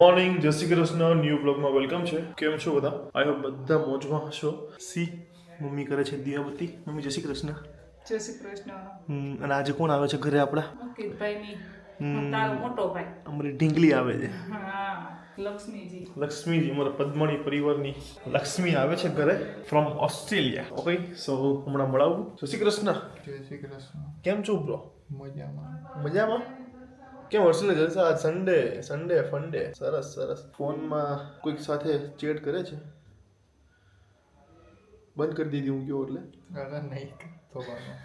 Morning, જય Shri Krishna. New બ્લોગમાં welcome છે. કેમ છો બધા? આઈ હોપ બધા મોજમાં હશો. સી મમ્મી કરે છે દિયાબત્તી. મમ્મી જય શ્રી કૃષ્ણ. જય શ્રી કૃષ્ણ. અને આજે કોણ આવે છે ઘરે આપણા? અંકિતભાઈની તારો મોટો ભાઈ. અમારી ઢીંગલી આવે છે. હા, લક્ષ્મીજી. લક્ષ્મીજી, અમારા પદ્મણી પરિવારની લક્ષ્મી આવે છે ઘરે ફ્રોમ ઓસ્ટ્રેલિયા. ઓકે, સો હમણાં મળાવું. જય શ્રી કૃષ્ણ. જય શ્રી કૃષ્ણ. કેમ છો બ્રો? મજામાં. મજામાં? કેમ હર્ષલે જલસા? આજ સન્ડે ફંડે. સરસ સરસ. ફોનમાં કોઈક સાથે ચેટ કરે છે? બંધ કરી દીધી હું ગયો એટલે. અરે નહીં થવાનું.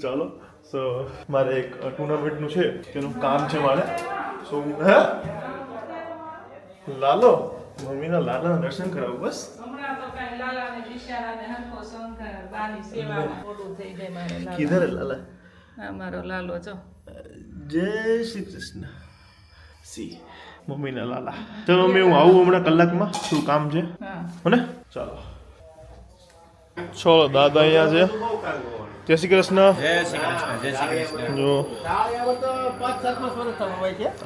ચાલો, સો મારે એક ટુર્નામેન્ટનું છે તેનું કામ છે મારે. સો હે લાલો મમ્મીના લાલાના દર્શન કરાવું બસ. હમણાં તો કાંઈ લાલાને બિચારાને હરખો શંકર બાની સેવામાં મોડું થઈ જાય મારે લાલા. કિધર લાલા? હા, મારો લાલો જો. જય શ્રી કૃષ્ણ. સી મમ્મીના લાલા. ચલો મમ્મી, હું આવું હમણાં કલાકમાં. શું કામ છે? હા. હોને ચાલો. ચલો, દાદા અહીંયા છે. જય શ્રી કૃષ્ણ. જય શ્રી કૃષ્ણ. જય શ્રી કૃષ્ણ. જો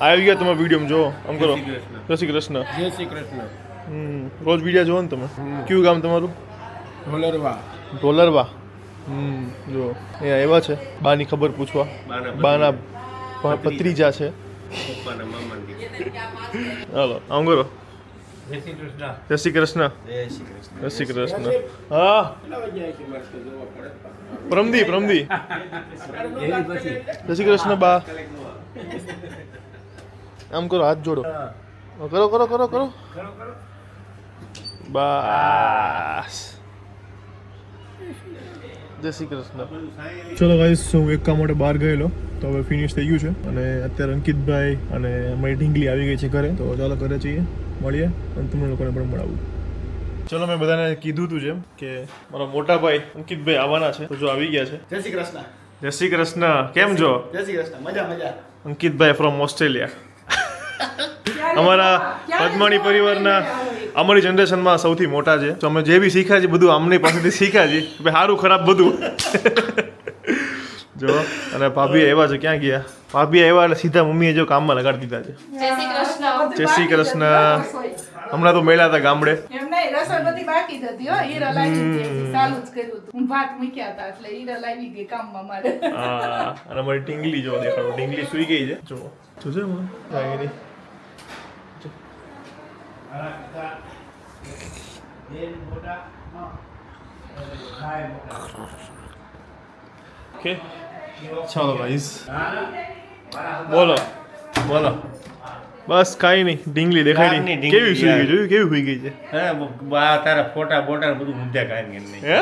આવી ગયા તમે વિડીયો જો આમ કરો. જય શ્રી કૃષ્ણ. જય શ્રી કૃષ્ણ. રોજ વિડીયો જોવો ને તમે. કયું ગામ તમારું? ઢોલરવા. ઢોલરવા. જો અહીંયા એવા છે બાની ખબર પૂછવા. બાના ભત્રીજા છે. પપ્પાના મામાની. હાલો આમ કરો. જય શ્રી કૃષ્ણ. જય શ્રી કૃષ્ણ. જય શ્રી કૃષ્ણ. જય શ્રી કૃષ્ણ. હા, પ્રમદી. જય શ્રી કૃષ્ણ બા. આમ કરો, હાથ જોડો. કરો. બસ. જય શ્રી કૃષ્ણ. ચલો ગાઈસ, હું એક કામ માટે બહાર ગયેલો તો હવે ફિનિશ થઈ ગયું છે અને અત્યારે અંકિતભાઈ અને અમારી ઢીંગલી આવી ગઈ છે ઘરે. તો ચાલો ઘરે જઈએ, મળીએ અને તમને લોકોને પણ મળાવું. ચલો, મેં બધાને કીધું હતું જેમ કે મારા મોટા ભાઈ અંકિતભાઈ આવવાના છે, તો જો આવી ગયા છે. જય શ્રી કૃષ્ણ. જય શ્રી કૃષ્ણ. કેમ છો? જય શ્રી કૃષ્ણ. મજા. અંકિતભાઈ ફ્રોમ ઓસ્ટ્રેલિયા. અમારા પદ્મણી પરિવારના અમારી જનરેશનમાં સૌથી મોટા છે. તો અમે જે બી શીખ્યા છે બધું આમની પાસેથી શીખ્યા છે. સારું ખરાબ બધું. જો અને ભાભી આવ્યા છે. ક્યાં ગયા? ભાભી આવ્યા એટલે સીધા મમ્મીએ જો કામમાં લગાડી દીધા છે. જય શ્રી કૃષ્ણ. હમણાં તો મેળા હતા ગામડે. એમ નહીં, રસોઈ બધી બાકી જ હતી હો. હીરા લાવી હતી, ચાલુ જ કર્યું હતું. હું ભાત મૂક્યા હતા એટલે હીરા લાવી ગઈ કામમાં મારે. હા, અને અમારી ઢીંગલી જો દેખાડો. ઢીંગલી સુઈ ગઈ છે. જો જોજે મને ઢીંગલી. ઓકે, ચાલો ગાઈસ, બોલો. બસ કાંઈ નહીં. ઢીંગલી દેખાડી. ઢીંગલી કેવી સુઈ ગઈ? જોયું કેવી સુઈ ગઈ છે? હે બા, તારા ફોટા બોટા બધું ઊંધા કાંઈ નહીં. હે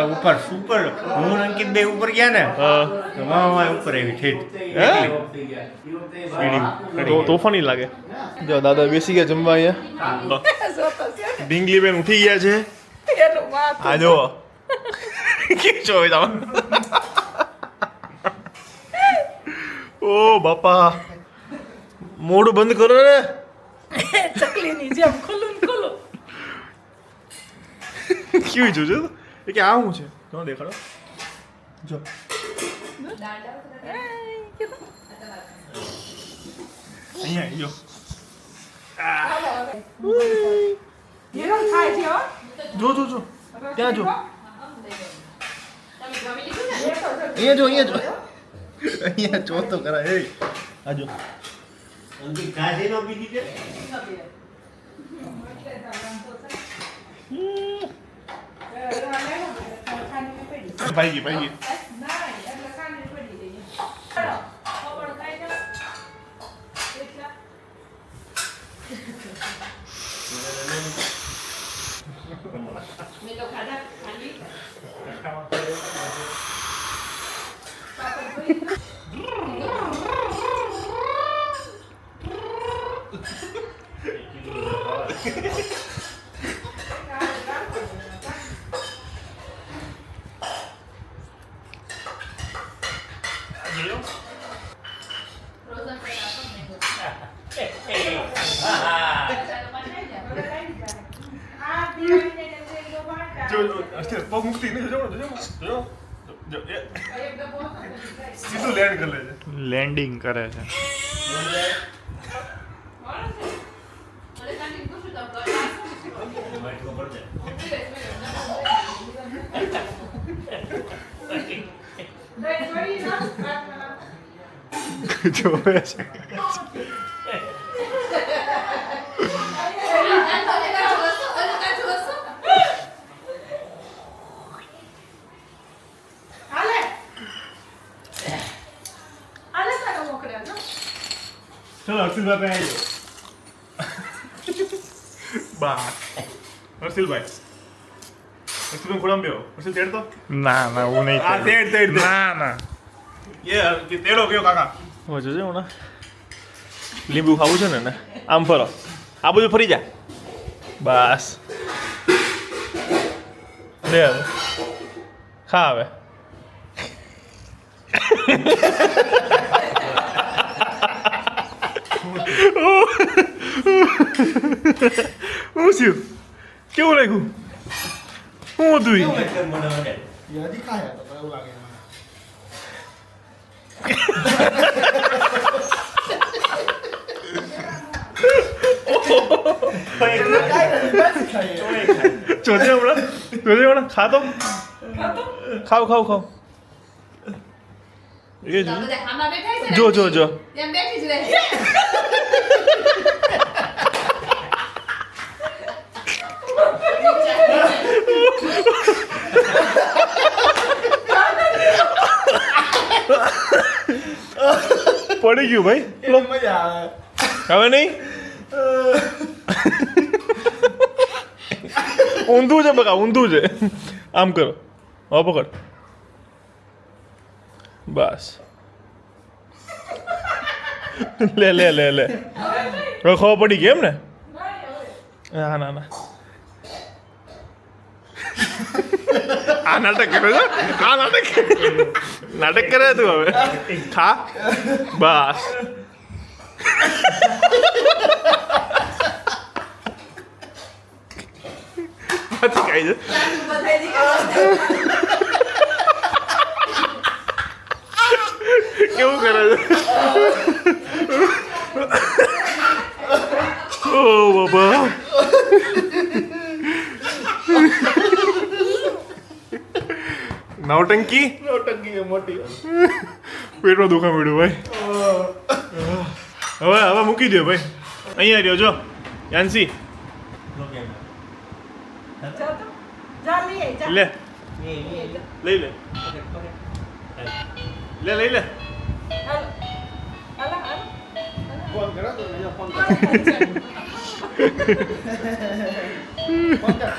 ઉપર હું અંકિત બે ઉપર ગયા ને હા. તો મામા ઉપર આવી છે. તો તોફાની લાગે. જો દાદા બેસી ગયા જમવા અહીંયા. ઢીંગલી બેન ઉઠી ગયા છે. એનું માથું. આ જો કે છો તમે. ઓ બાપા, મોઢું બંધ કરો ને. ચકલીની જેમ ખુલ્લું ને ખુલ્લું. કેવું જોજો કે આ શું છે? જો દેખાડો. જો અહીંયા જો. હીરો ખાય છે હો. જો ત્યાં જો. અહીંયા જો. અહીંયા જો તો કરા. એ આ જો. અંકિત ગાજી નો બીજી છે. ભાઈ ગઈ. પગ મુક્તિ નહીં. જો સીધું લેન્ડ કરે છે. લેન્ડિંગ કરે છે. જોવે છે ચલો હર્ષિલભાઈ પાસે આવી બા હર્ષિલભાઈ ખોડામ બેહો હર્ષિલ તેડતો ના ના હું નહીં આ તેડ ના ના કે તેડો કયો કાકા હો જોજે હું લીંબુ ખાવું છે ને આમ ફરો આ બધું ફરી જા બસ લે હવે ખા હવે હું થયું કેવું લાગ્યું હું હતું ઈ? હજી ખાયા તો એવું લાગે મને. જોજે હમણાં ખાતો ખાવ ખાવ ખાવ એ જો જો જો પડી ગયું ભાઈ મજા આવે. હવે નહીં ઊંધું છે બકા ઊંધું છે આમ કરો હવે પકડ બસ લે લે લે લે હવે ખબર પડી ગઈ એમ ને હા ના ના આ નાટક કરે છે આ નાટક કરે તું હવે ખા બસ પાછી ખાઈ છે કેવું કરે છે ઓ બાબા નવટંકી નોટંકી મોટી. પેટમાં દુખા મળ્યું ભાઈ હવે મૂકી દો ભાઈ અહીંયા રહ્યો જો યાન્સી લે લઈ લે લે લઈ લે ફોન કરો તો અહીંયા ફોન કરો. ફોન કરો.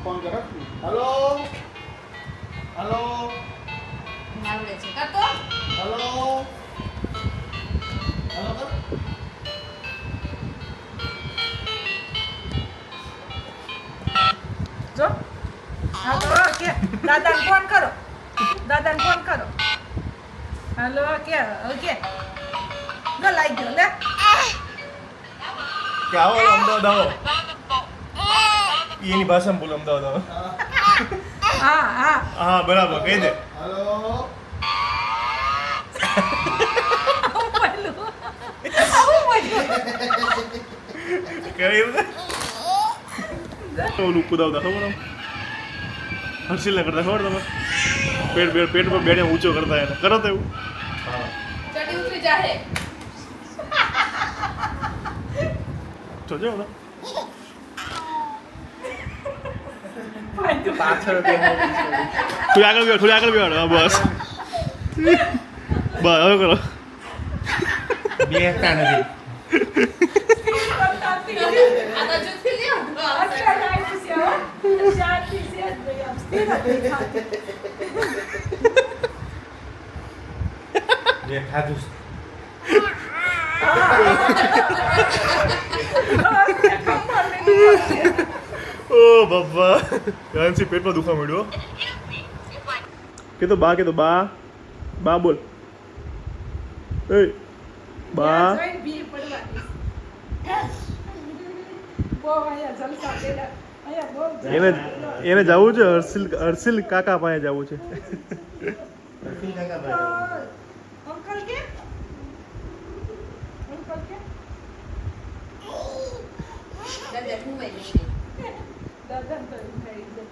ફોન કરો. હલો હલો હલો હલો કર. જો હા તો કે દાદાને ફોન કરો હાલો કે ઓકે ન લાઈ ગયો લે કે આવો અમદાવાદ આવો એની ભાષામાં બોલો અમદાવાદ આવો હા હા હા બરાબર કહી દે હલો કહ્યું ઓલું કુદાવતા ખબર આમ હર્ષિલ ને કરતા ખબર તમે પેટ પર બેડે ઊંચો કરતા એને કરો તો એવું ચડી ઉતરી જાહે જોજો ને પાછળ દેખાય. થોડી આગળ બેહાડો હા બસ બસ હવે કરો બેસતા નથી જે ખાધું ઓ બાબા યાન્સી પેટમાં દુખા મળ્યો કે તો બા બોલ એ બા એને જવું છે હર્ષિલ કાકા પાસે જવું છે નથી લગા ભાઈ અંકલ કે અંકલ કે દાદા તો એમ ખાઈ દે.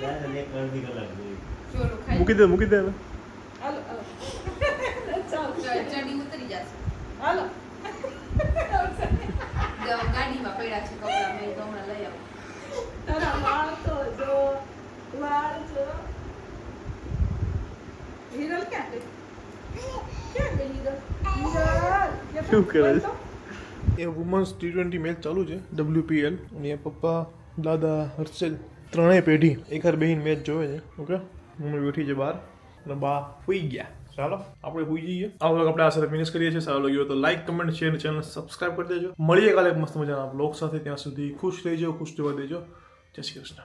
દાદા એક અડધી કલાક જોઈ ચોલો ખાઈ મૂકી દે હવે હાલો હાલો ચાલ ચડી ઉતરી જશે. હાલો ગાડીમાં પડ્યા છે કપડા મેં તો હમણાં લઈ આવું. તારા વાળ તો જો વાળ જો હિરલ ક્યાં ગઈ હિરલ શું કરે છે? એ વુમન્સ T20 મેચ ચાલુ છે WPL અને એ પપ્પા દાદા હર્ષલ ત્રણેય પેઢી એકહાર બેહીને મેચ જોવે છે. ઓકે મમ્મી બેઠી છે બહાર અને બા સુઈ ગયા. ચાલો આપણે સુઈ જઈએ. આ વ્લોગ આપણે આ સાથે ફિનિશ કરીએ છીએ. સારો લાગ્યો તો like comment share channel subscribe કરી દેજો. મળીએ કાલે મસ્ત મજાના બ્લોગ સાથે. ત્યાં સુધી ખુશ રહેજો, ખુશ રહેવા દેજો. જય શ્રી કૃષ્ણ.